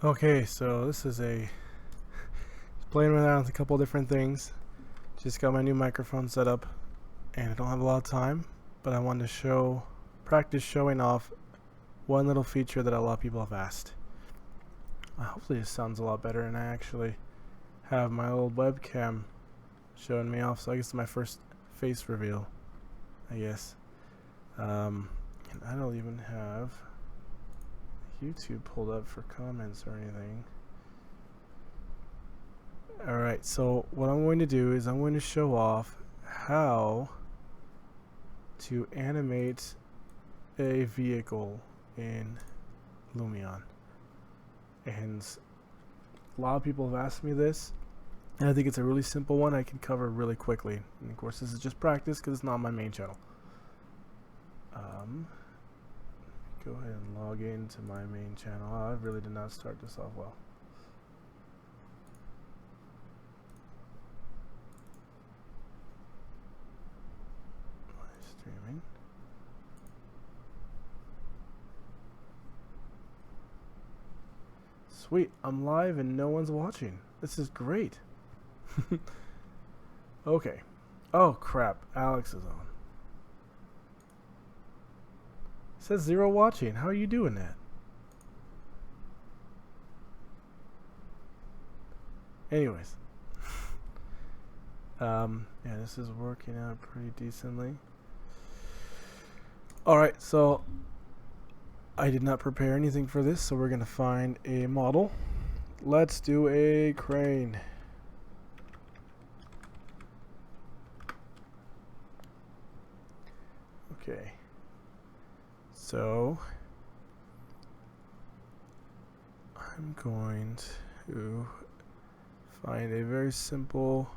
Okay, so this is playing around with a couple different things. Just got my new microphone set up, and I don't have a lot of time, but I wanted to practice showing off one little feature that a lot of people have asked. Hopefully this sounds a lot better, and I actually have my old webcam showing me off, so I guess it's my first face reveal, I guess. And I don't even have YouTube pulled up for comments or anything. Alright, so what I'm going to do is I'm going to show off how to animate a vehicle in Lumion. And a lot of people have asked me this, and I think it's a really simple one I can cover really quickly. And of course this is just practice because it's not my main channel. Go ahead and log into my main channel. Oh, I really did not start this off well. Streaming. Sweet, I'm live and no one's watching. This is great. Okay. Oh crap, Alex is on. It says 0 watching. How are you doing that? Anyways. Yeah, this is working out pretty decently. Alright, so I did not prepare anything for this, so we're going to find a model. Let's do a crane. Okay. So I'm going to find a very simple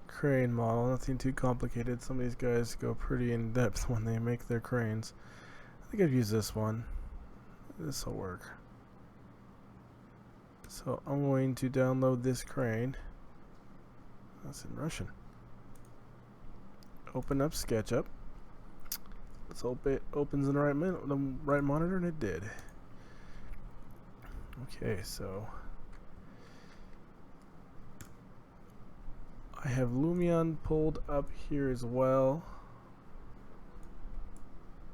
crane model, nothing too complicated. Some of these guys go pretty in depth when they make their cranes. I think I've used this one. This will work. So I'm going to download this crane. That's in Russian. Open up SketchUp. Let's hope it opens in the right monitor, and it did. Okay, so I have Lumion pulled up here as well,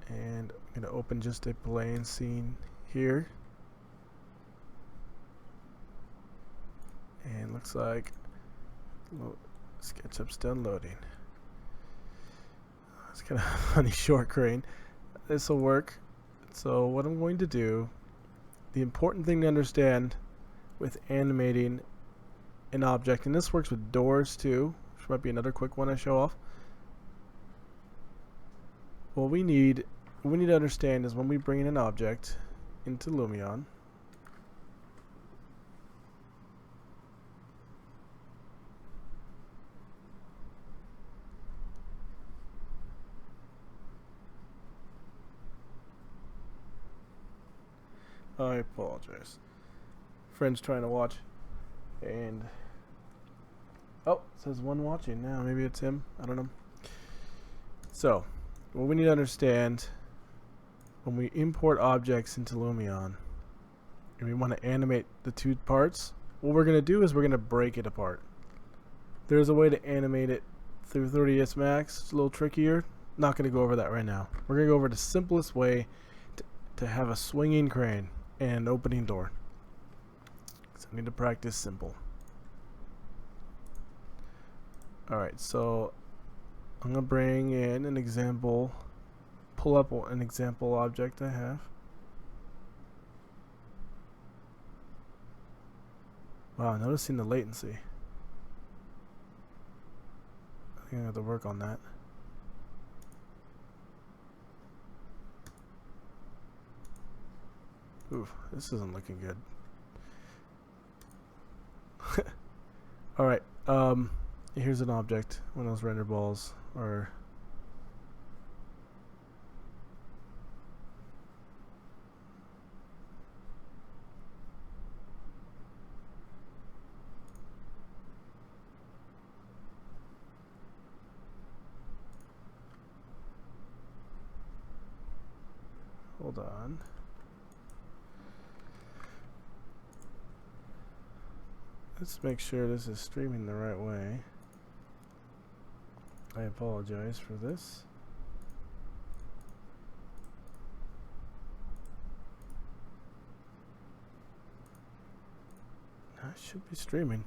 and I'm going to open just a plain scene here, and looks like SketchUp's done loading. It's kind of a funny short crane. This will work. So what I'm going to do, the important thing to understand with animating an object, and this works with doors too, which might be another quick one I show off. What we need to understand is when we bring in an object into Lumion, I apologize. Friend's trying to watch, and oh, it says one watching now. Maybe it's him. I don't know. So, what we need to understand when we import objects into Lumion, and we want to animate the two parts, what we're going to do is we're going to break it apart. There's a way to animate it through 3ds Max. It's a little trickier. Not going to go over that right now. We're going to go over the simplest way to have a swinging crane and an opening door. So I need to practice simple. Alright, so I'm going to bring in an example, pull up an example object I have. Wow, noticing the latency. I think I have to work on that. Oof, this isn't looking good. Alright, here's an object, one of those render balls, or hold on. Let's make sure this is streaming the right way. I apologize for this. I should be streaming.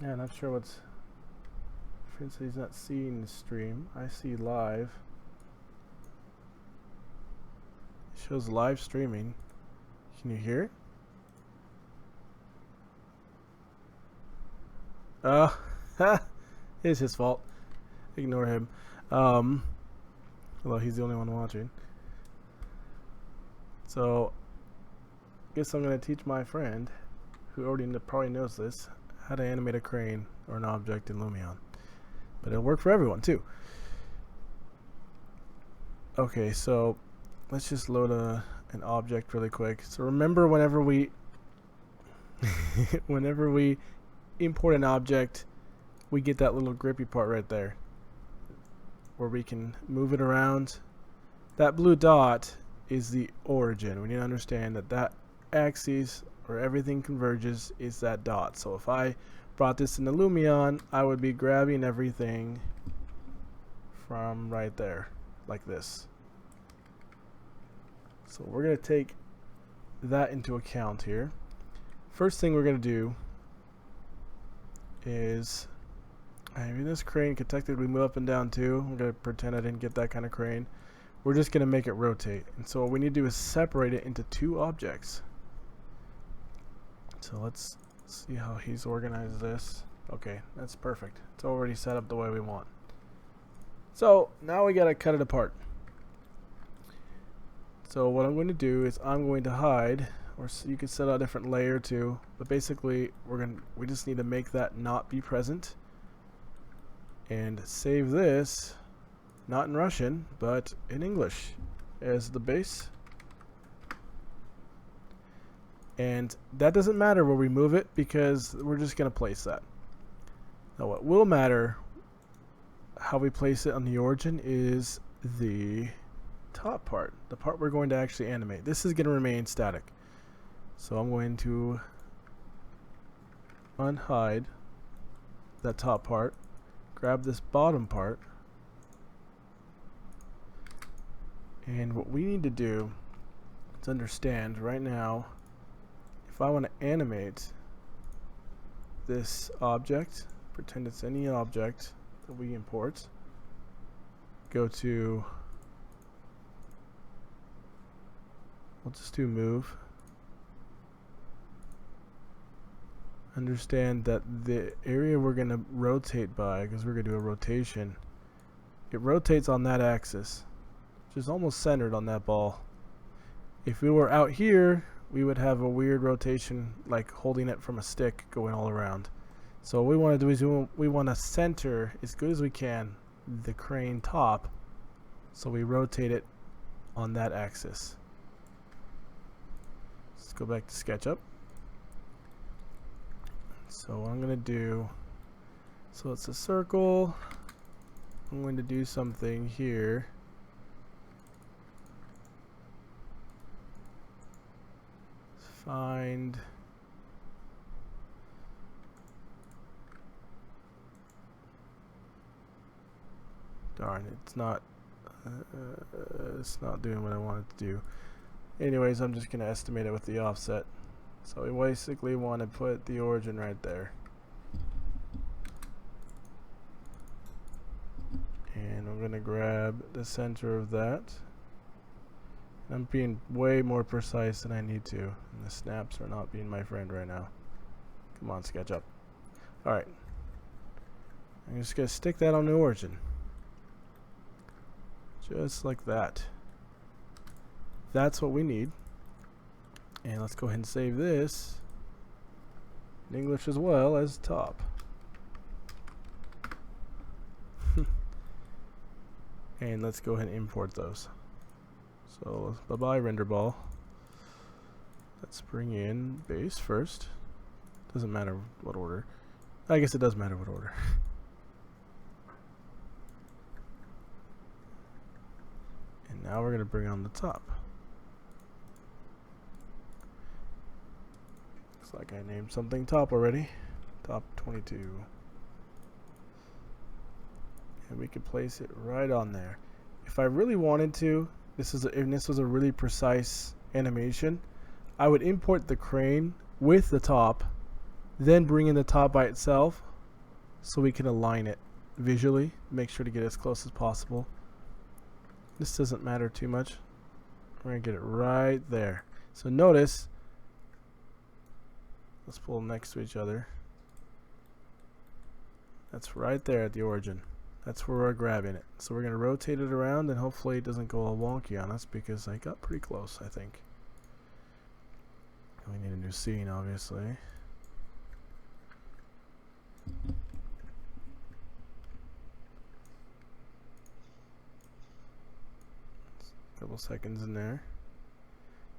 Yeah, not sure what's. Friend said he's not seeing the stream. I see live. It shows live streaming. Can you hear it? It's his fault. Ignore him. Although he's the only one watching. So, guess I'm gonna teach my friend, who already probably knows this, how to animate a crane or an object in Lumion. But it'll work for everyone too. Okay, so let's just load an object really quick. So remember, whenever we import an object, we get that little grippy part right there where we can move it around. That blue dot is the origin. We need to understand that that axis where everything converges is that dot. So if I brought this into Lumion, I would be grabbing everything from right there, like this. So we're going to take that into account here. First thing we're going to do is, I mean, this crane could technically move up and down too. I'm going to pretend I didn't get that kind of crane. We're just going to make it rotate. And so what we need to do is separate it into two objects. So let's see how he's organized this. Okay, that's perfect. It's already set up the way we want. So now we got to cut it apart. So what I'm going to do is I'm going to hide, or you could set a different layer too, but basically we just need to make that not be present and save this, not in Russian but in English, as the base. And that doesn't matter where we move it because we're just going to place that. Now what will matter, how we place it on the origin, is the top part, the part we're going to actually animate. This is going to remain static. So I'm going to unhide that top part, grab this bottom part, and what we need to do is understand right now, if I want to animate this object, pretend it's any object that we import, go to, we'll just do move. Understand that the area we're going to rotate by, because we're going to do a rotation, it rotates on that axis, which is almost centered on that ball. If we were out here, we would have a weird rotation, like holding it from a stick going all around. So what we want to do is we want to center as good as we can the crane top, so we rotate it on that axis. Let's go back to SketchUp. So what I'm going to do, so it's a circle. I'm going to do something here. Find darn, it's not doing what I want it to do. Anyways, I'm just going to estimate it with the offset. So we basically want to put the origin right there. And I'm going to grab the center of that. I'm being way more precise than I need to. And the snaps are not being my friend right now. Come on, SketchUp. Alright. I'm just going to stick that on the origin. Just like that. That's what we need. And let's go ahead and save this in English as well as top. And let's go ahead and import those. So bye bye render ball. Let's bring in base first. Doesn't matter what order. I guess it does matter what order. And now we're gonna bring on the top. Looks like I named something top already. Top 22. And we could place it right on there. If I really wanted to, if this was a really precise animation, I would import the crane with the top, then bring in the top by itself so we can align it visually, make sure to get as close as possible. This doesn't matter too much. We're going to get it right there. So notice, let's pull them next to each other. That's right there at the origin. That's where we're grabbing it. So we're going to rotate it around and hopefully it doesn't go all wonky on us because I got pretty close, I think. We need a new scene, obviously. A couple seconds in there.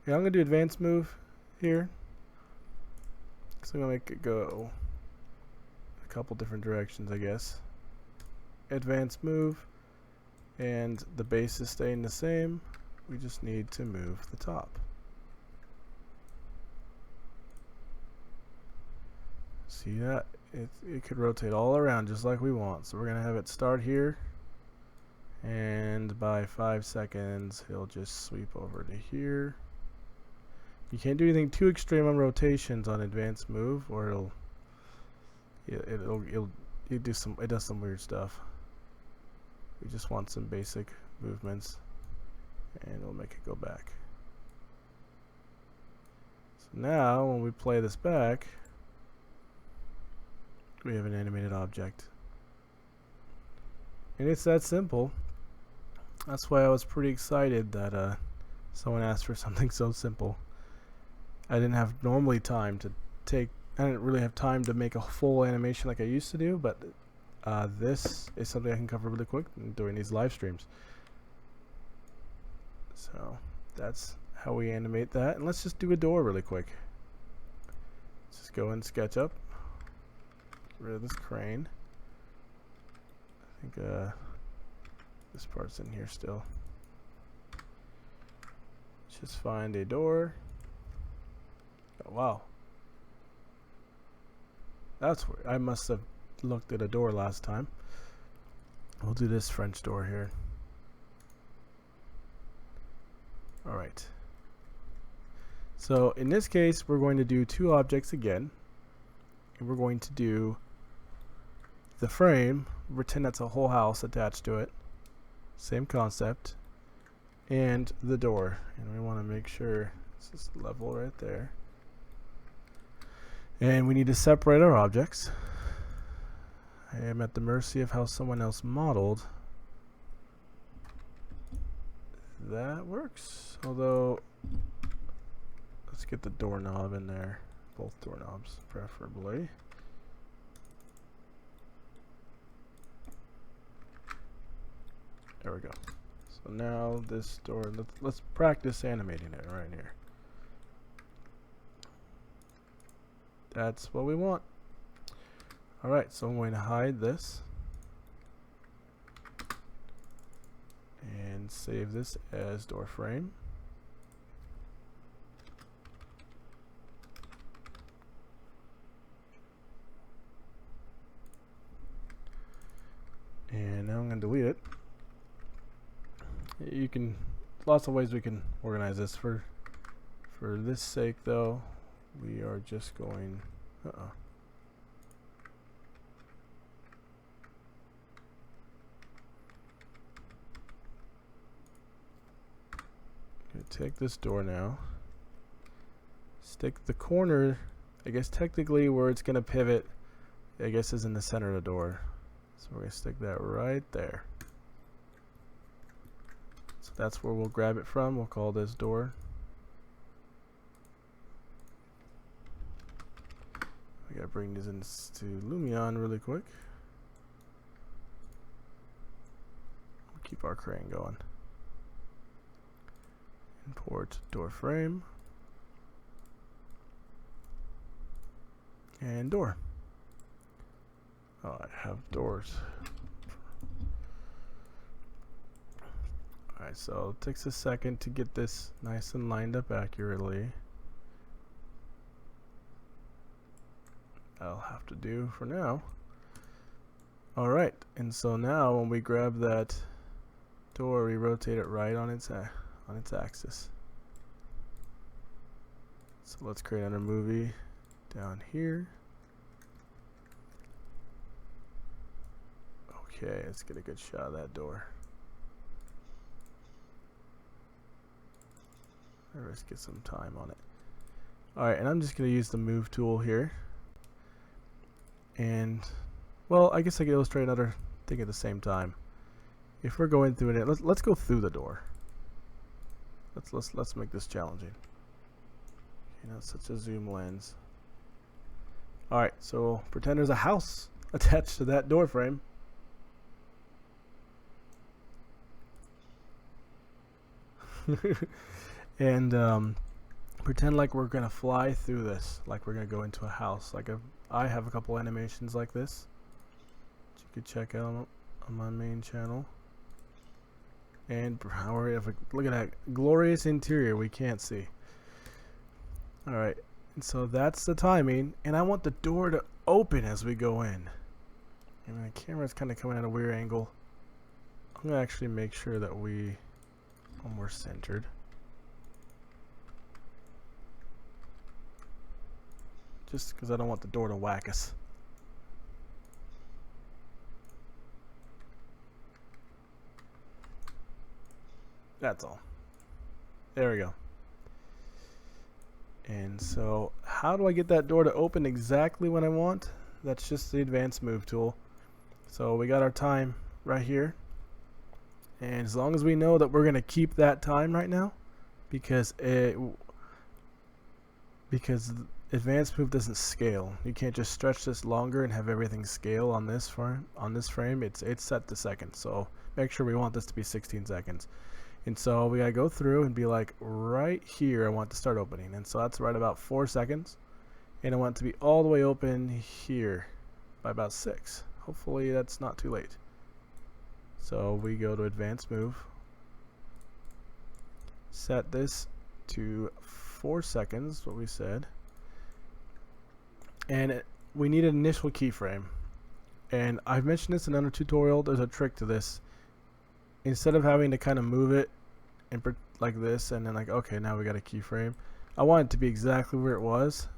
Yeah, I'm going to do advanced move here. So I'm going to make it go a couple different directions, I guess. Advanced move, and the base is staying the same. We just need to move the top. See that? It could rotate all around just like we want. So we're going to have it start here, and by 5 seconds it'll just sweep over to here. You can't do anything too extreme on rotations on advanced move, or it does some weird stuff. We just want some basic movements, and we'll make it go back. So now when we play this back, we have an animated object. And it's that simple. That's why I was pretty excited that someone asked for something so simple. I didn't have normally time to take, I didn't really have time to make a full animation like I used to do, but this is something I can cover really quick during these live streams. So that's how we animate that. And let's just do a door really quick. Let's just go in SketchUp. Get rid of this crane. I think this part's in here still. Let's just find a door. Oh, wow. That's where I must have looked at a door last time. We'll do this French door here. Alright. So in this case, we're going to do two objects again. And we're going to do the frame, pretend that's a whole house attached to it. Same concept. And the door. And we want to make sure this is level right there. And we need to separate our objects. I am at the mercy of how someone else modeled. That works. Although, let's get the doorknob in there. Both doorknobs, preferably. There we go. So now this door, let's practice animating it right here. That's what we want. Alright, so I'm going to hide this and save this as door frame. And now I'm going to delete it. You can, lots of ways we can organize this. For this sake though, we are just going, take this door now, stick the corner, I guess technically where it's going to pivot, I guess is in the center of the door. So we're going to stick that right there. So that's where we'll grab it from. We'll call this door. We got to bring these into Lumion really quick. We'll keep our crane going. Import door frame. And door. Oh, I have doors. Alright, so it takes a second to get this nice and lined up accurately. That'll have to do for now. Alright, and so now when we grab that door, we rotate it right on its axis. So let's create another movie down here. Okay, let's get a good shot of that door. Let's get some time on it. Alright, and I'm just going to use the move tool here. And, well, I guess I could illustrate another thing at the same time. If we're going through it, let's go through the door. Let's make this challenging. You know, such a zoom lens. Alright, so pretend there's a house attached to that door frame. And pretend like we're gonna fly through this, like we're gonna go into a house. Like I have a couple animations like this that you could check out on my main channel. And look at that glorious interior we can't see. Alright, and so that's the timing, and I want the door to open as we go in. And the camera's kind of coming at a weird angle. I'm gonna actually make sure that we're centered. Just because I don't want the door to whack us. That's all. There we go. And so how do I get that door to open exactly when I want? That's just the advanced move tool. So we got our time right here. And as long as we know that we're going to keep that time right now, because advanced move doesn't scale. You can't just stretch this longer and have everything scale on this frame. It's set to seconds. So make sure we want this to be 16 seconds. And so we gotta go through and be like, right here I want to start opening. And so that's right about 4 seconds. And I want it to be all the way open here by about 6. Hopefully that's not too late. So we go to advanced move. Set this to 4 seconds, what we said. And we need an initial keyframe. And I've mentioned this in another tutorial. There's a trick to this. Instead of having to kind of move it and like this and then like, okay, now we got a keyframe, I want it to be exactly where it was.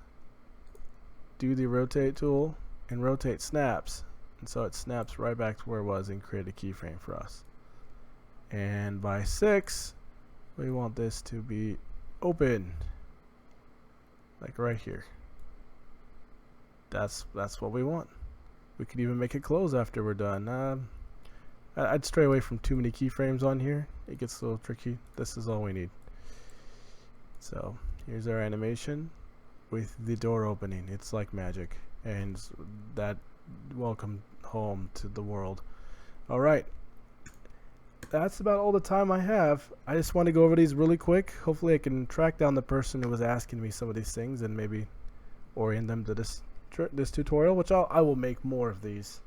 Do the rotate tool and rotate snaps, and so it snaps right back to where it was and create a keyframe for us. And by 6 we want this to be open, like right here. That's what we want. We could even make it close after we're done. I'd stray away from too many keyframes on here. It gets a little tricky. This is all we need. So here's our animation with the door opening. It's like magic, and that welcome home to the world. Alright, that's about all the time I have. I just want to go over these really quick. Hopefully I can track down the person who was asking me some of these things and maybe orient them to this tutorial, which I will make more of these.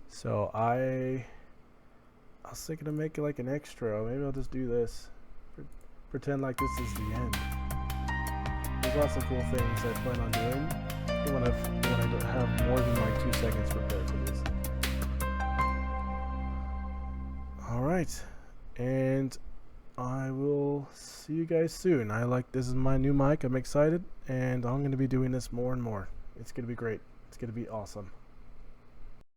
So I was thinking of making like an extra. Maybe I'll just do this. Pretend like this is the end. There's lots of cool things I plan on doing. When I have more than like 2 seconds prepared for this. Alright. And I will see you guys soon. This is my new mic. I'm excited, and I'm going to be doing this more and more. It's going to be great. It's going to be awesome.